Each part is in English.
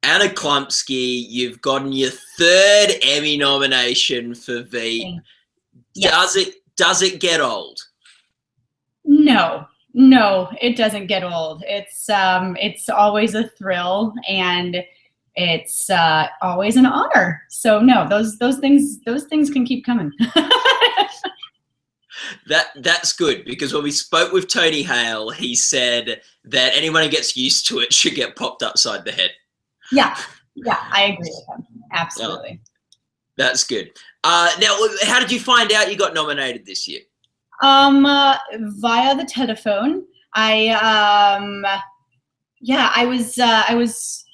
Anna Chlumsky, you've gotten your third Emmy nomination for Veep. Yes. Does it get old? No, it doesn't get old. It's always a thrill, and it's always an honor. So no, those things can keep coming. That's good, because when we spoke with Tony Hale, he said that anyone who gets used to it should get popped upside the head. Yeah, I agree with him. Absolutely. Oh, that's good. Now, how did you find out you got nominated this year? Via the telephone. I was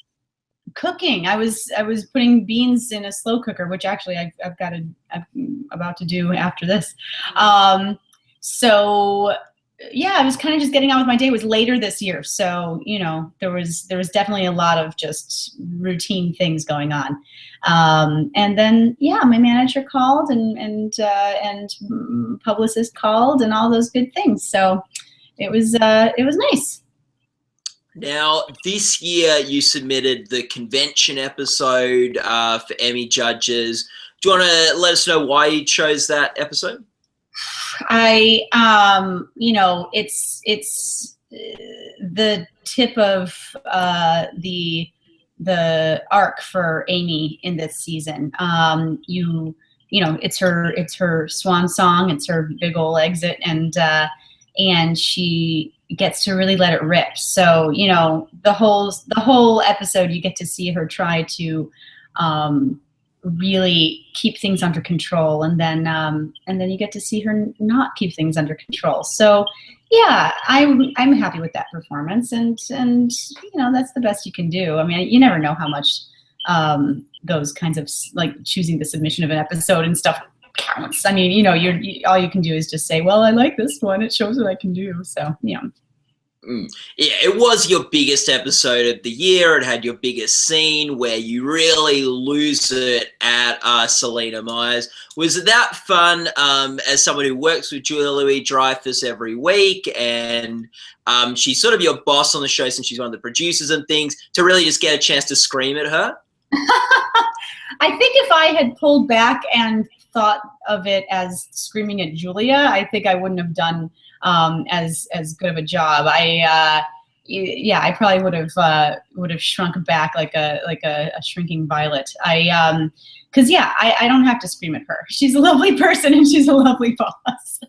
cooking. I was putting beans in a slow cooker, which actually I'm about to do after this. So yeah, I was kind of just getting on with my day. It was later this year, so you know there was definitely a lot of just routine things going on. And then yeah, my manager called and publicist called and all those good things. So it was nice. Now, this year you submitted the convention episode for Emmy judges. Do you want to let us know why you chose that episode? You know, it's the tip of the arc for Amy in this season. You know, it's her swan song, it's her big ol' exit, and she gets to really let it rip. So you know, the whole episode, you get to see her try to really keep things under control, and then you get to see her not keep things under control. So yeah, I'm happy with that performance, and you know, that's the best you can do. I mean, you never know how much those kinds of, like, choosing the submission of an episode and stuff counts. I mean, you know, all you can do is just say, well, I like this one, it shows what I can do. So yeah. Yeah, it was your biggest episode of the year. It had your biggest scene where you really lose it at Selena Myers. Was that fun, as someone who works with Julia Louis-Dreyfus every week, and she's sort of your boss on the show since she's one of the producers and things, to really just get a chance to scream at her? I think if I had pulled back and thought of it as screaming at Julia, I think I wouldn't have done as good of a job. Yeah, I probably would have shrunk back like a shrinking violet. Cause yeah, I don't have to scream at her. She's a lovely person and she's a lovely boss.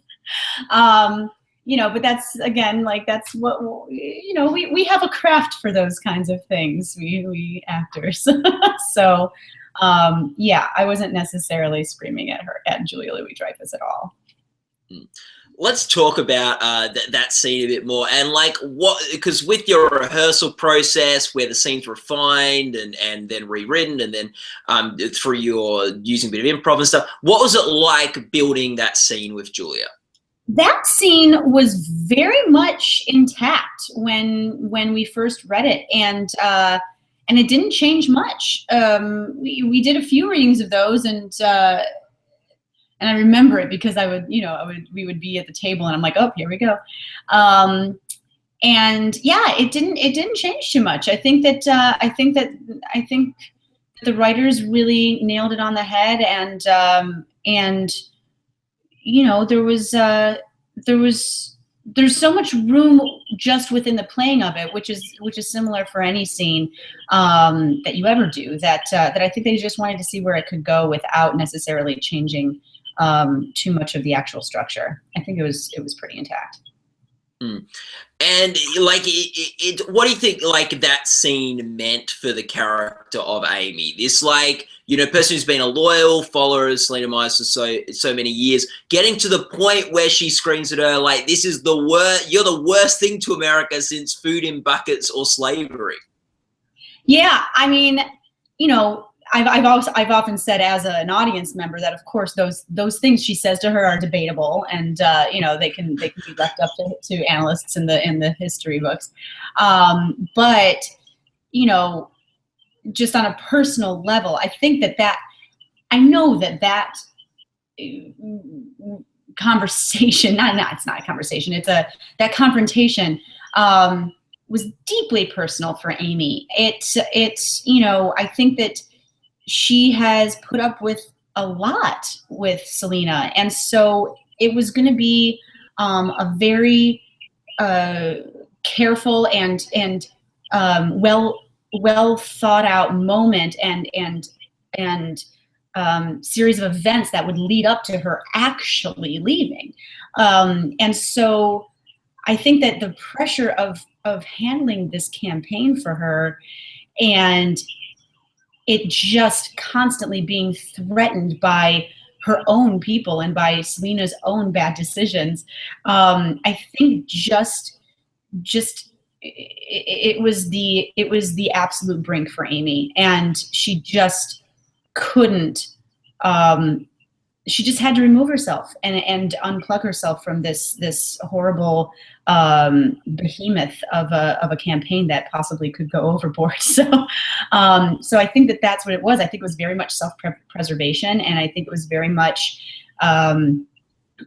You know, but that's, again, like, that's what, you know, we have a craft for those kinds of things, we actors. So yeah, I wasn't necessarily screaming at Julia Louis-Dreyfus at all. Let's talk about that scene a bit more, and like because with your rehearsal process where the scene's refined and then rewritten, and then through your using a bit of improv and stuff, what was it like building that scene with Julia? That scene was very much intact when we first read it, and it didn't change much. We did a few readings of those, and I remember it because we would be at the table and I'm like, oh, here we go. And yeah, it didn't change too much. I think that the writers really nailed it on the head, and you know, there's so much room just within the playing of it, which is similar for any scene that you ever do, that I think they just wanted to see where it could go without necessarily changing too much of the actual structure. I think it was pretty intact. And like, what do you think, like, that scene meant for the character of Amy? This, like, you know, person who's been a loyal follower of Selena Myers for so many years, getting to the point where she screams at her, like, this is the worst, you're the worst thing to America since food in buckets or slavery. Yeah, I mean, you know, I've often said as an audience member that, of course, those things she says to her are debatable, and you know, they can be left up to analysts in the history books. But you know, just on a personal level, I think that I know that conversation, it's not a conversation, it's that confrontation was deeply personal for Amy. It's you know, I think that she has put up with a lot with Selena, and so it was going to be a very careful and well thought out moment and series of events that would lead up to her actually leaving. And so I think that the pressure of handling this campaign for her, and it just constantly being threatened by her own people and by Selena's own bad decisions, I think just it was the absolute brink for Amy, and she just couldn't. She just had to remove herself and unplug herself from this horrible behemoth of a campaign that possibly could go overboard. So I think that that's what it was. I think it was very much self-preservation, and I think it was very much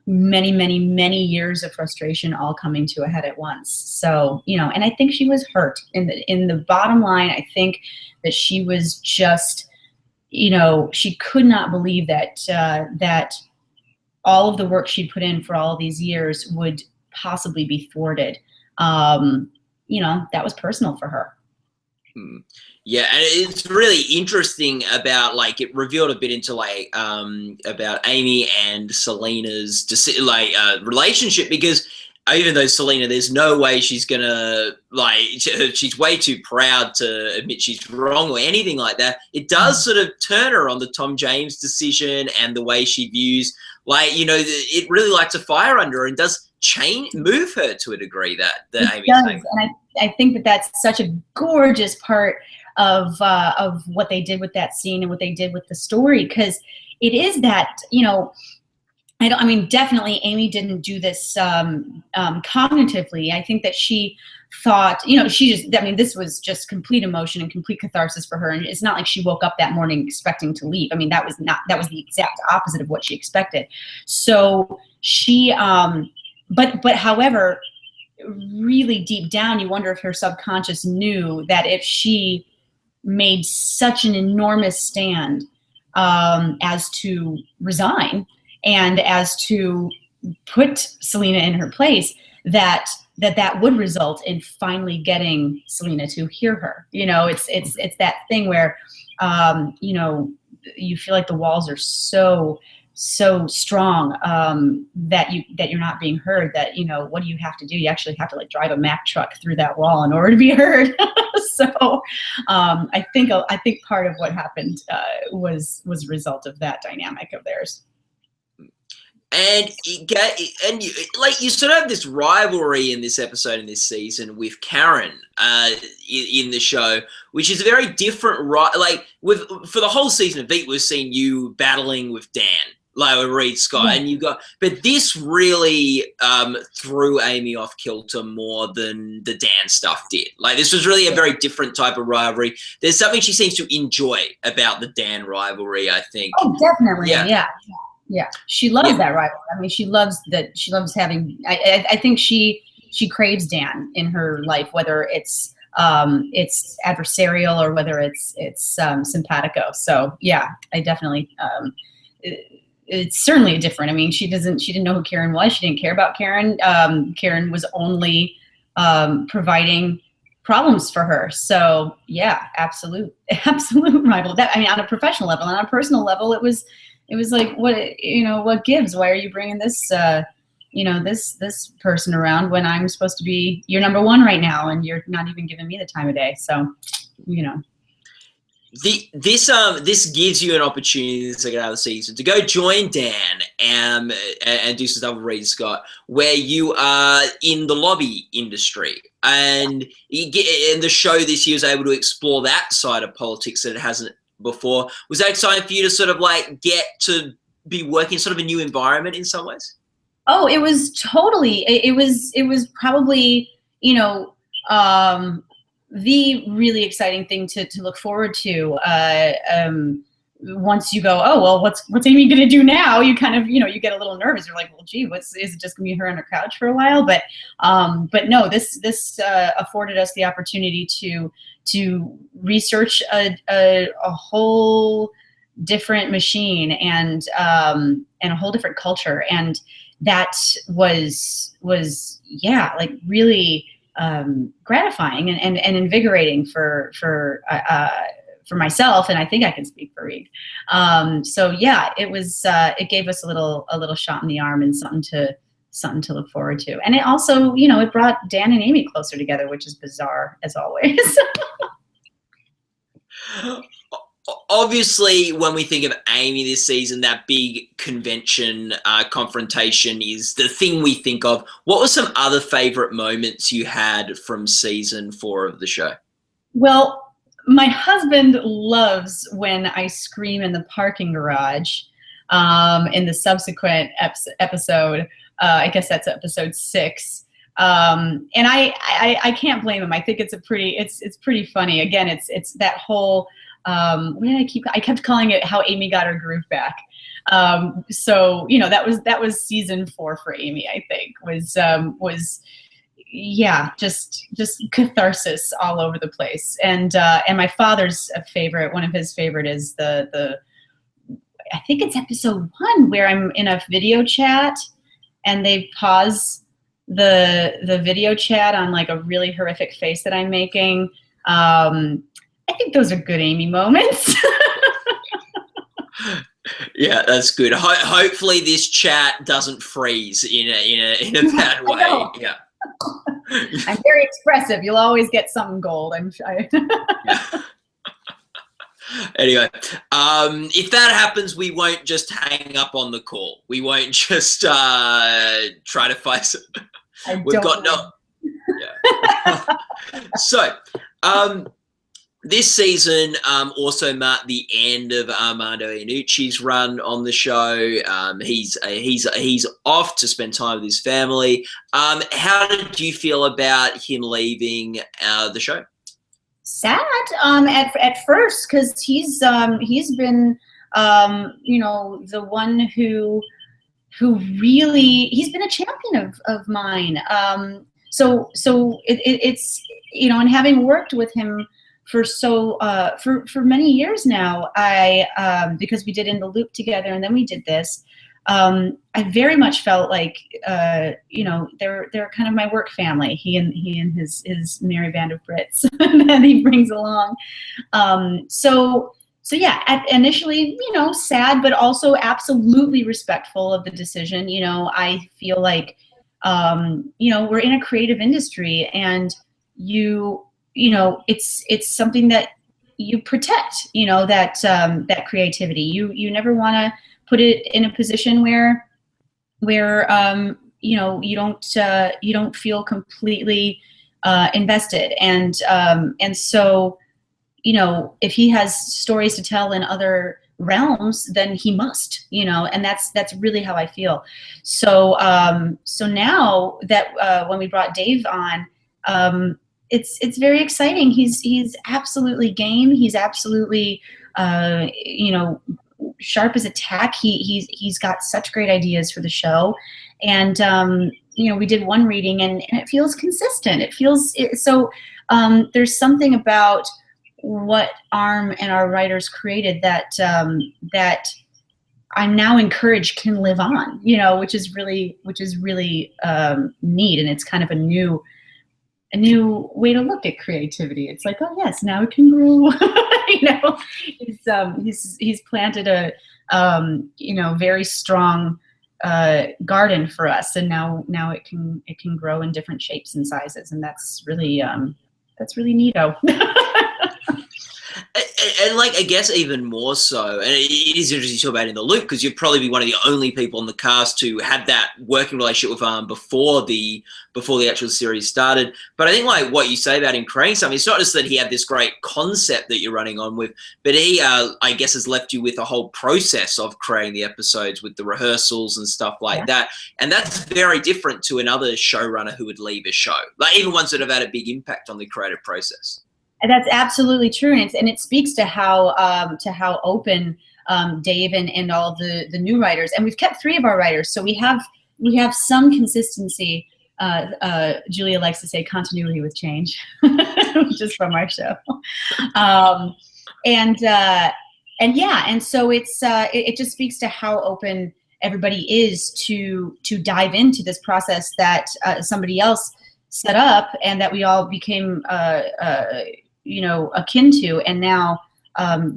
many years of frustration all coming to a head at once. So, you know, and I think she was hurt. In the bottom line, I think that she was just, you know, she could not believe that that all of the work she put in for all of these years would possibly be thwarted. You know, that was personal for her. Yeah, and it's really interesting about, like, it revealed a bit into, like, about Amy and Selena's relationship, because even though Selena, there's no way she's gonna, like, she's way too proud to admit she's wrong or anything like that. It does sort of turn her on the Tom James decision and the way she views, like, you know, it really lights a fire under her and does move her to a degree that Amy's saying. And I think that that's such a gorgeous part of what they did with that scene and what they did with the story, because it is that, you know, I mean, definitely Amy didn't do this cognitively. I think that she thought, you know, this was just complete emotion and complete catharsis for her. And it's not like she woke up that morning expecting to leave. I mean, that was the exact opposite of what she expected. So she, but however, really deep down, you wonder if her subconscious knew that if she made such an enormous stand as to resign, and as to put Selena in her place, that would result in finally getting Selena to hear her. You know, it's that thing where, you know, you feel like the walls are so strong that you're not being heard. That, you know, what do you have to do? You actually have to, like, drive a Mack truck through that wall in order to be heard. So I think part of what happened was a result of that dynamic of theirs. And you sort of have this rivalry in this episode, in this season, with Karen in the show, which is a very different, like, for the whole season of Veep, we've seen you battling with Dan, like with Reed Scott, and but this really threw Amy off kilter more than the Dan stuff did. Like, this was really a very different type of rivalry. There's something she seems to enjoy about the Dan rivalry, I think. Oh, definitely, yeah. She loves that rivalry. I mean, she loves having. I think she craves Dan in her life, whether it's adversarial or whether it's simpatico. So yeah, I definitely. It's certainly different. I mean, she didn't know who Karen was. She didn't care about Karen. Karen was only providing problems for her. So yeah, absolute rival. That, I mean, on a professional level and on a personal level, it was like, what gives? Why are you bringing this, this person around when I'm supposed to be your number one right now, and you're not even giving me the time of day? So, you know. This gives you an opportunity in the second half of the season to go join Dan and do some stuff with Reed Scott, where you are in the lobby industry, and the show this year was able to explore that side of politics that it hasn't before. Was that exciting for you to sort of, like, get to be working in sort of a new environment in some ways? Oh, it was totally. It was probably, you know, the really exciting thing to look forward to. once you go, oh, well, what's Amy going to do now? You kind of, you get a little nervous. You're like, well, gee, is it just going to be her on her couch for a while? But no, this afforded us the opportunity to research a whole different machine and a whole different culture. And that was like really gratifying and invigorating for myself, and I think I can speak for Reed. So yeah, it was it gave us a little shot in the arm and something to look forward to. And it also, it brought Dan and Amy closer together, which is bizarre as always. Obviously, when we think of Amy this season, that big convention confrontation is the thing we think of. What were some other favorite moments you had from season 4 of the show? Well, my husband loves when I scream in the parking garage in the subsequent episode. I guess that's episode 6. And I can't blame him. I think it's pretty funny. Again, it's that whole I kept calling it how Amy got her groove back. So that was season 4 for Amy. I think was just catharsis all over the place. And my father's favorite, one of his favorite, is the I think it's episode 1 where I'm in a video chat and they pause the video chat on like a really horrific face that I'm making. I think those are good Amy moments. Yeah, that's good. Hopefully this chat doesn't freeze in a bad way. Yeah. I'm very expressive. You'll always get something gold. Yeah. Anyway, if that happens, we won't just hang up on the call. We won't just try to fight it. We've got no. Yeah. So, this season also marked the end of Armando Iannucci's run on the show. He's off to spend time with his family. How did you feel about him leaving the show? Sad at first, because he's been the one who really, he's been a champion of mine. So it's and having worked with him for for many years now, because we did In the Loop together and then we did this, I very much felt like they're kind of my work family. He and his merry band of Brits that he brings along. So yeah, initially sad, but also absolutely respectful of the decision. I feel like we're in a creative industry, and it's something that you protect, that creativity. You never want to put it in a position where you don't feel completely invested. And so, if he has stories to tell in other realms, then he must, and that's really how I feel. So now that when we brought Dave on, it's very exciting. He's absolutely game. He's absolutely sharp as a tack. He's got such great ideas for the show, and we did one reading and it feels consistent. So there's something about what Arm and our writers created that I'm now encouraged can live on, which is really neat, and it's kind of a new way to look at creativity. It's like, oh yes, now it can grow. He's planted a very strong garden for us, and now it can grow in different shapes and sizes, and that's really neato. And I guess even more so, and it is interesting to talk about In the Loop, because you'd probably be one of the only people on the cast who had that working relationship with Arm before the actual series started. But I think what you say about him creating something, it's not just that he had this great concept that you're running on with, but he, I guess, has left you with a whole process of creating the episodes with the rehearsals and stuff like that. And that's very different to another showrunner who would leave a show, even ones that have had a big impact on the creative process. That's absolutely true, and it speaks to how open Dave and all the new writers, and we've kept 3 of our writers, so we have some consistency. Julia likes to say continuity with change, which is from our show. And so it just speaks to how open everybody is to dive into this process that somebody else set up and that we all became akin to, and now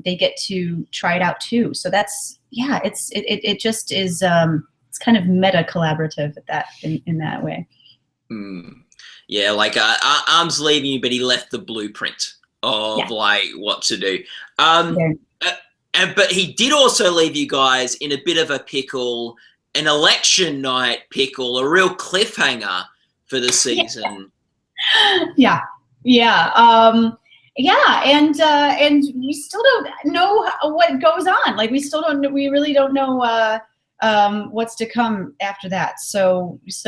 they get to try it out too. So that's, yeah, it just is, it's kind of meta collaborative at that in that way. Yeah, like Arm's leaving you, but he left the blueprint of like what to do. But he did also leave you guys in a bit of a pickle, an election night pickle, a real cliffhanger for the season. Yeah. And we still don't know what goes on. Like we really don't know what's to come after that. So it's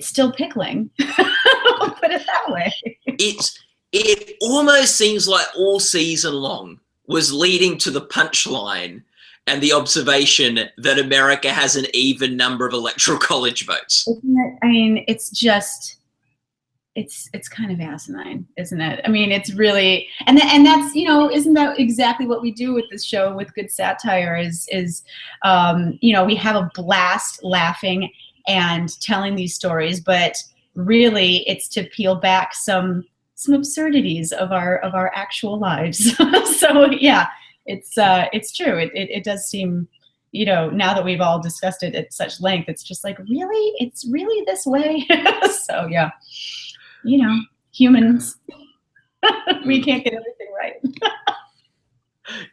still pickling. I'll put it that way. It almost seems like all season long was leading to the punchline and the observation that America has an even number of electoral college votes. Isn't it? I mean, it's just, it's kind of asinine, isn't it? I mean, it's really, and that's, isn't that exactly what we do with this show with good satire is we have a blast laughing and telling these stories, but really it's to peel back some absurdities of our actual lives. So yeah, it's true. It does seem, now that we've all discussed it at such length, it's just like, really, it's really this way. So yeah, humans, we can't get everything right.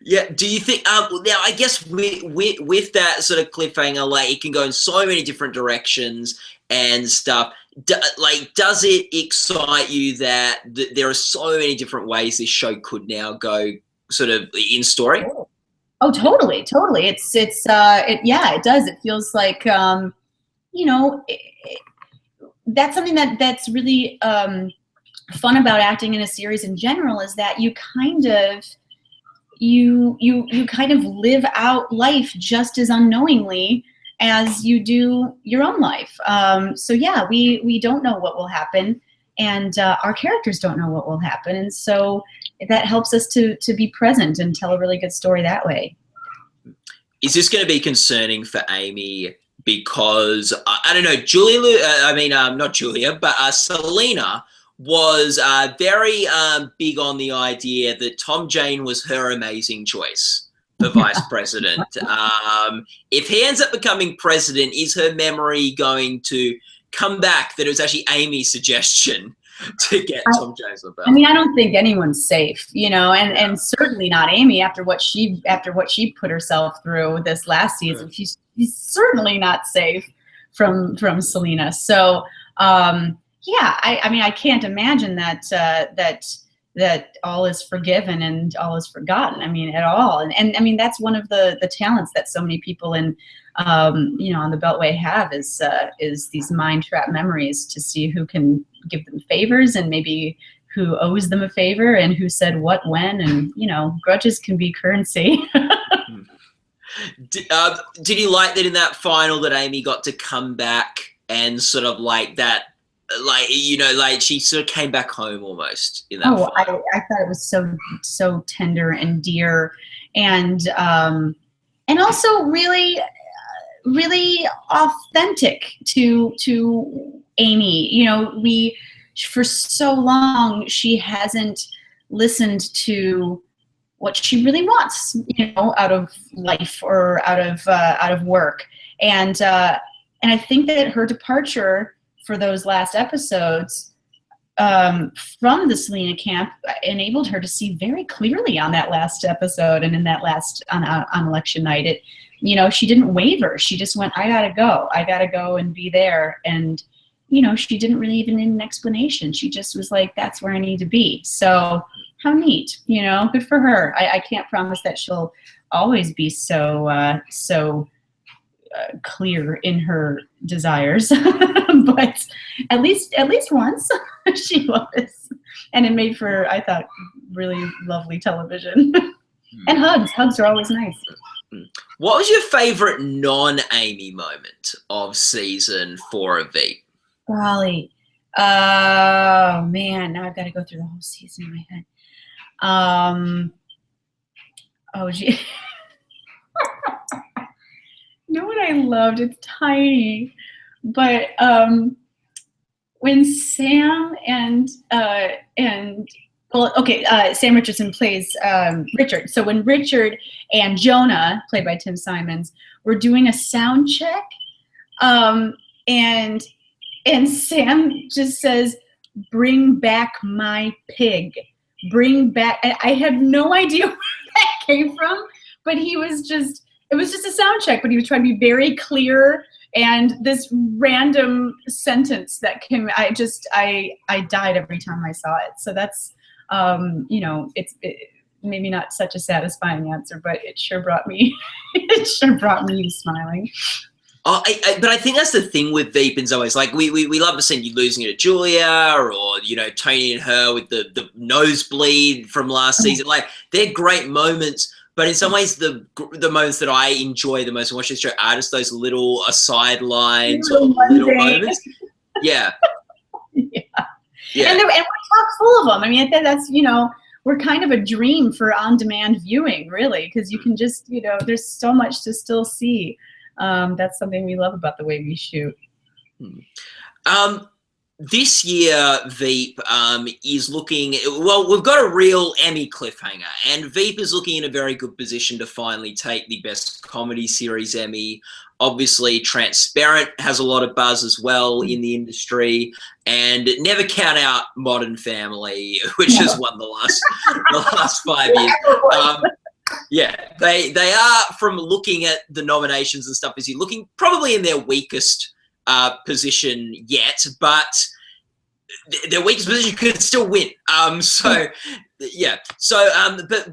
Yeah. Do you think? Now, I guess with that sort of cliffhanger, like it can go in so many different directions and stuff. Does it excite you that there are so many different ways this show could now go, sort of in story? Oh, totally. It does. It feels like that's something that's really fun about acting in a series in general, is that you kind of live out life just as unknowingly as you do your own life. So yeah, we don't know what will happen, and our characters don't know what will happen, and so that helps us to be present and tell a really good story that way. Is this going to be concerning for Amy? Because I don't know, not Julia, but Selena was very big on the idea that Tom Jane was her amazing choice for vice president. If he ends up becoming president, is her memory going to come back that it was actually Amy's suggestion to get Tom Jones on the ballot? I mean, I don't think anyone's safe, and certainly not Amy after what she put herself through this last season. She's certainly not safe from Selenas. So yeah, I mean, I can't imagine that all is forgiven and all is forgotten. I mean, at all. And I mean, that's one of the talents that so many people in on the Beltway have is these mind trap memories to see who can give them favors and maybe who owes them a favor and who said what when, and grudges can be currency. Did you like that in that final that Amy got to come back and sort of like that, like she sort of came back home almost in that final? I thought it was so tender and dear, and also really really authentic to Amy. For so long she hasn't listened to what she really wants, out of life or out of work, and I think that her departure for those last episodes from the Selena camp enabled her to see very clearly on that last episode and in that last on election night. She didn't waver. She just went, I gotta go and be there. And she didn't really even need an explanation. She just was like, that's where I need to be. So how neat, good for her. I can't promise that she'll always be so clear in her desires, but at least once she was, and it made for, I thought, really lovely television. And hugs are always nice. What was your favorite non-Amy moment of season 4 of Veep? Golly. Oh man, now I've got to go through the whole season in my head. Oh gee. You know what I loved? It's tiny, but when Sam and Sam Richardson plays Richard. So when Richard and Jonah, played by Tim Simons, were doing a sound check, and Sam just says, "Bring back my pig. Bring back." And I had no idea where that came from, but it was just a sound check, but he was trying to be very clear. And this random sentence that came, I died every time I saw it. So that's, it's maybe not such a satisfying answer, but it sure brought me, smiling. Oh, but I think that's the thing with Veep in some ways. Like we love to see you losing it to Julia, or Tony and her with the nosebleed from last season. Like they're great moments, but in some ways the moments that I enjoy the most in watching the show are just those little aside lines or little moments. Yeah. Yeah. And we're chock full of them. I mean, that's we're kind of a dream for on-demand viewing, really, because you can just there's so much to still see. That's something we love about the way we shoot. This year, Veep is looking, well, we've got a real Emmy cliffhanger, and Veep is looking in a very good position to finally take the Best Comedy Series Emmy. Obviously, Transparent has a lot of buzz as well in the industry, and never count out Modern Family, which has won the last 5 years. Yeah, they are, from looking at the nominations and stuff, is he looking probably in their weakest position yet, but their weakest position could still win. But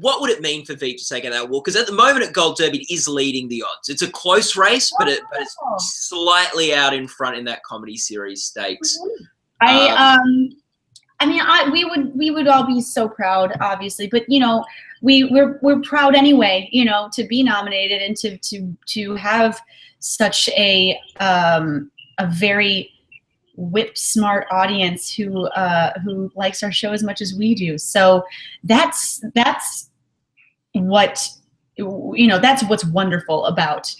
what would it mean for Veep to take out that award? Because at the moment at Gold Derby, it is leading the odds. It's a close race, but it's slightly out in front in that comedy series stakes. We would all be so proud, obviously, but we're proud anyway, to be nominated and to have such a very whip smart audience who likes our show as much as we do. So that's what that's what's wonderful about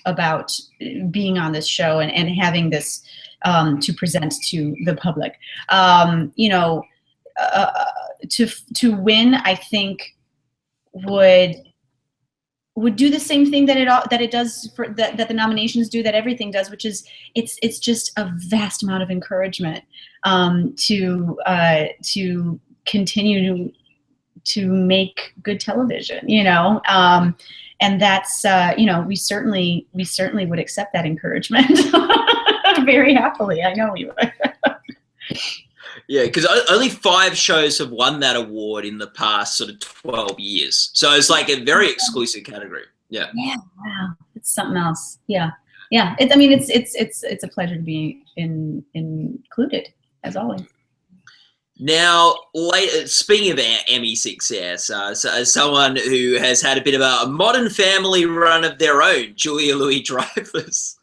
being on this show and having this to present to the public. To win, I think would do the same thing that it does for that the nominations do, that everything does, which is it's just a vast amount of encouragement to continue to make good television, and that's we certainly would accept that encouragement very happily. I know we would. Yeah, because only 5 shows have won that award in the past sort of 12 years. So it's like a very exclusive category. Yeah. Yeah. Wow. It's something else. Yeah. Yeah. It's a pleasure to be included, as always. Now, speaking of Emmy success, as someone who has had a bit of a Modern Family run of their own, Julia Louis-Dreyfus,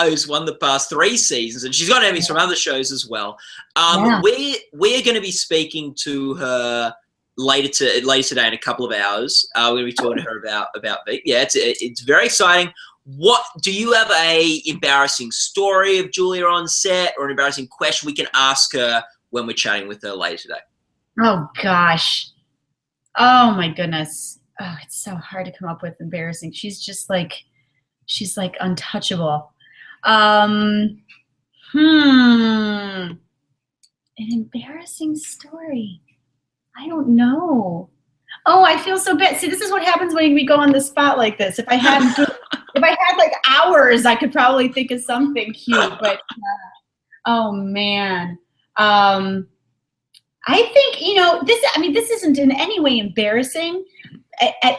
who's won the past 3 seasons, and she's got Emmys from other shows as well. We're going to be speaking to her later today in a couple of hours. We're going to be talking to her about Veep. Yeah, it's very exciting. What do you have a embarrassing story of Julia on set, or an embarrassing question we can ask her when we're chatting with her later today? Oh gosh. Oh my goodness. Oh, it's so hard to come up with embarrassing. She's like untouchable. An embarrassing story. I don't know. Oh, I feel so bad. See, this is what happens when we go on the spot like this. If I had like hours, I could probably think of something cute, but oh man. I think, this isn't in any way embarrassing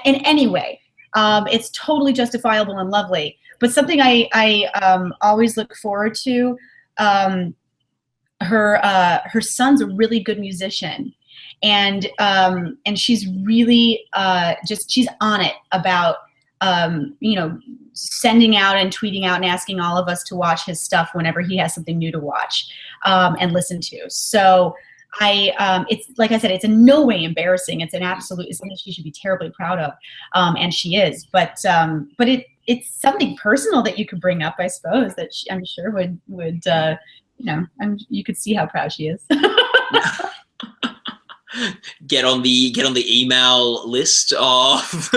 in any way. It's totally justifiable and lovely, but something I always look forward to. Her son's a really good musician, and she's really she's on it about you know, sending out and tweeting out and asking all of us to watch his stuff whenever he has something new to watch and listen to. So it's like I said, it's in no way embarrassing. It's it's something she should be terribly proud of, and she is. But it's something personal that you could bring up, I suppose, that I'm sure would you know, you could see how proud she is. Get on the email list of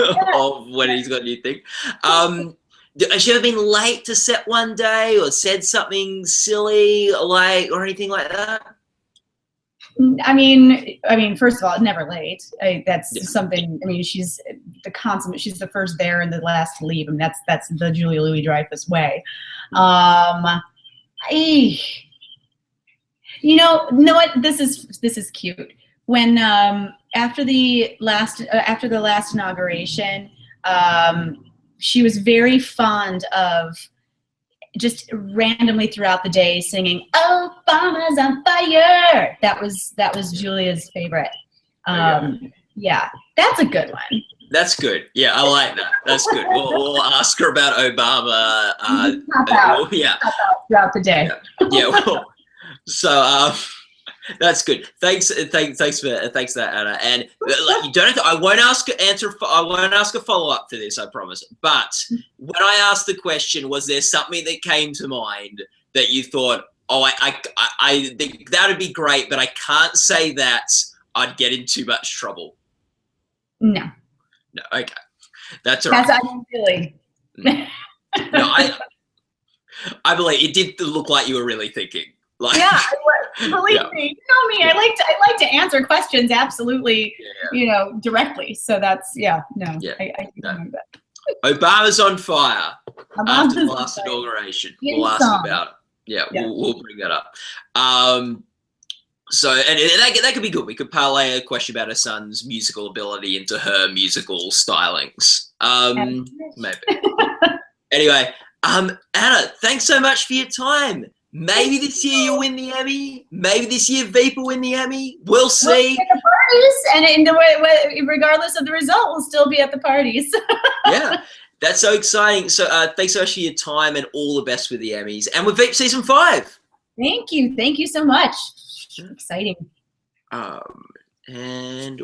when he's got a new thing. Has she ever been late to set one day or said something silly or anything like that? I mean, first of all, never late. That's something. I mean, she's the consummate. She's the first there and the last to leave. I mean, that's the Julia Louis-Dreyfus way. You know what? This is cute. When after the last inauguration, she was very fond of just randomly throughout the day singing "Obama's on fire." That was Julia's favorite. Yeah, that's a good one. That's good. Yeah, I like that. That's good. We'll ask her about Obama. Throughout the day. Yeah. Well, so that's good. Thanks for that, Anna. And you don't have to, I won't ask a follow up to this, I promise. But when I asked the question, was there something that came to mind that you thought, oh, I think that would be great, but I can't say that, I'd get in too much trouble? No. No. Okay. That's all right. That's really. No, I believe it did look like you were really thinking. Like, yeah, believe me, you know me. I like to answer questions absolutely, you know, directly. So that's I know that. Obama's on fire after the last inauguration. We'll ask about it. Yeah. We'll bring that up. So, and that could be good. We could parlay a question about her son's musical ability into her musical stylings. Maybe. Anyway, Anna, thanks so much for your time. Maybe this year you'll win the Emmy. Maybe this year Veep will win the Emmy. We'll see. We'll be at the parties, and regardless of the result, we'll still be at the parties. Yeah, that's so exciting. So thanks so much for your time, and all the best with the Emmys and with Veep season 5. Thank you so much. Exciting. And